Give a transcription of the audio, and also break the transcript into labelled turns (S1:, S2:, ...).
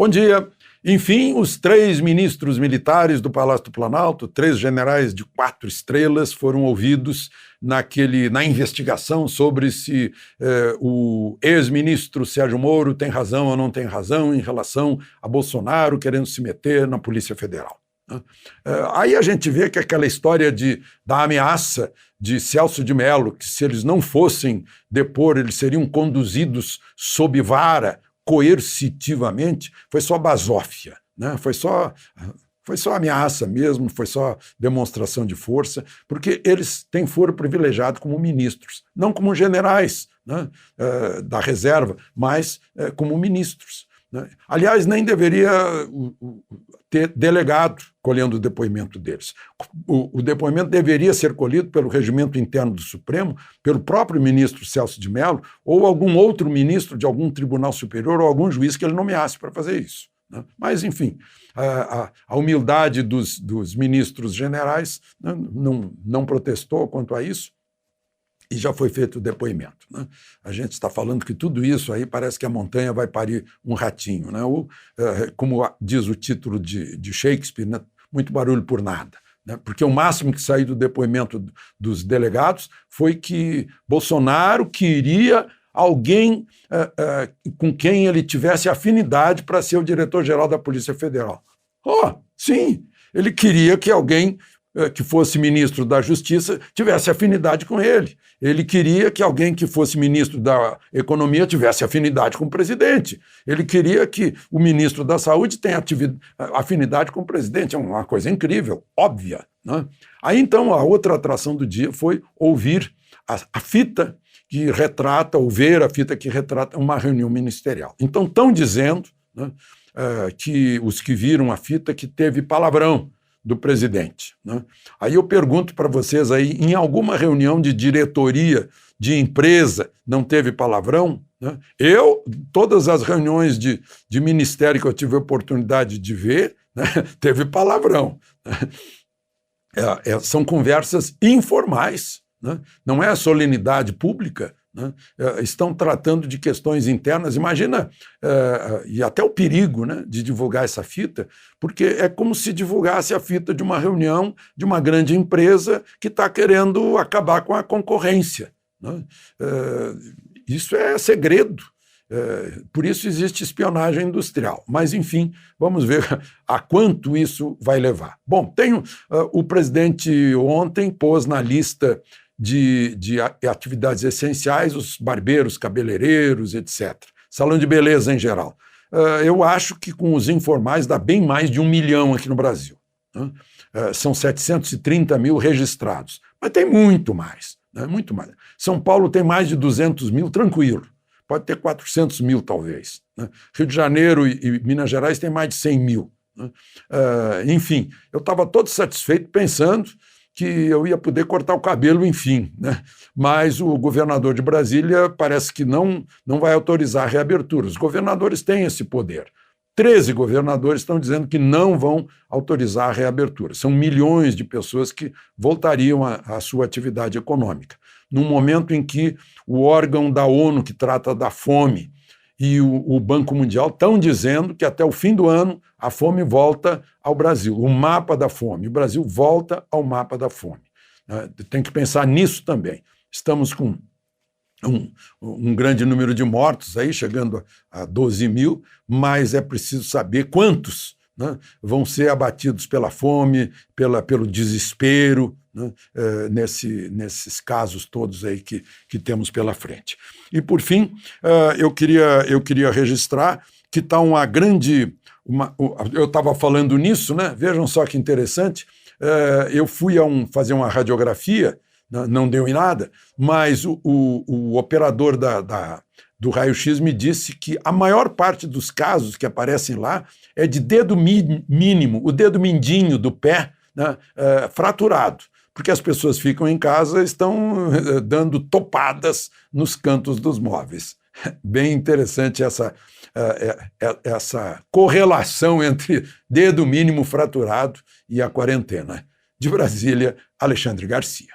S1: Bom dia. Enfim, os 3 ministros militares do Palácio do Planalto, 3 generais de 4 estrelas, foram ouvidos na investigação sobre se o ex-ministro Sérgio Moro tem razão ou não tem razão em relação a Bolsonaro querendo se meter na Polícia Federal. Aí a gente vê que aquela história da ameaça de Celso de Mello, que se eles não fossem depor, eles seriam conduzidos sob vara, coercitivamente, foi só basófia, né? Foi só ameaça mesmo, foi só demonstração de força, porque eles têm foro privilegiado como ministros, não como generais, né, da reserva, mas como ministros, né? Aliás, nem deveria ter delegado colhendo o depoimento deles. O depoimento deveria ser colhido pelo regimento interno do Supremo, pelo próprio ministro Celso de Mello, ou algum outro ministro de algum tribunal superior, ou algum juiz que ele nomeasse para fazer isso, né? Mas, enfim, a humildade dos ministros generais, né, não protestou quanto a isso, e já foi feito o depoimento, né? A gente está falando que tudo isso aí parece que a montanha vai parir um ratinho, né? Como diz o título de Shakespeare, né? Muito barulho por nada, né? Porque o máximo que saiu do depoimento dos delegados foi que Bolsonaro queria alguém com quem ele tivesse afinidade para ser o diretor-geral da Polícia Federal. Sim, ele queria que alguém que fosse ministro da Justiça tivesse afinidade com ele. Ele queria que alguém que fosse ministro da Economia tivesse afinidade com o presidente. Ele queria que o ministro da Saúde tenha afinidade com o presidente. É uma coisa incrível, óbvia, né? Aí, então, a outra atração do dia foi ouvir a fita que retrata, ou ver a fita que retrata uma reunião ministerial. Então, estão dizendo, né, que os que viram a fita que teve palavrão do presidente, né? Aí eu pergunto para vocês aí, em alguma reunião de diretoria de empresa não teve palavrão, né? Todas as reuniões de ministério que eu tive a oportunidade de ver, né, teve palavrão, né? São conversas informais, né? Não é solenidade pública, né? Estão tratando de questões internas. Imagina, e até o perigo, né, de divulgar essa fita, porque é como se divulgasse a fita de uma reunião de uma grande empresa que está querendo acabar com a concorrência, né? Isso é segredo. Por isso existe espionagem industrial. Mas, enfim, vamos ver a quanto isso vai levar. Bom, o presidente ontem pôs na lista de atividades essenciais os barbeiros, cabeleireiros, etc. Salão de beleza em geral. Eu acho que com os informais dá bem mais de 1 milhão aqui no Brasil, né? São 730 mil registrados, mas tem muito mais, né? Muito mais. São Paulo tem mais de 200 mil, tranquilo. Pode ter 400 mil, talvez, né? Rio de Janeiro e Minas Gerais tem mais de 100 mil, né? Enfim, eu estava todo satisfeito pensando que eu ia poder cortar o cabelo, enfim, né? Mas o governador de Brasília parece que não vai autorizar a reabertura. Os governadores têm esse poder. 13 governadores estão dizendo que não vão autorizar a reabertura. São milhões de pessoas que voltariam à sua atividade econômica. Num momento em que o órgão da ONU que trata da fome e o Banco Mundial estão dizendo que até o fim do ano a fome volta ao Brasil, o mapa da fome. O Brasil volta ao mapa da fome. Tem que pensar nisso também. Estamos com um grande número de mortos, aí, chegando a 12 mil, mas é preciso saber quantos, né, vão ser abatidos pela fome, pelo desespero, né, nesses casos todos aí que temos pela frente. E, por fim, eu queria registrar que está uma grande... eu estava falando nisso, né? Vejam só que interessante, eu fui fazer uma radiografia, não deu em nada, mas o operador do raio-x me disse que a maior parte dos casos que aparecem lá é de dedo mínimo, o dedo mindinho do pé, né, fraturado, porque as pessoas ficam em casa, estão dando topadas nos cantos dos móveis. Bem interessante essa correlação entre dedo mínimo fraturado e a quarentena. De Brasília, Alexandre Garcia.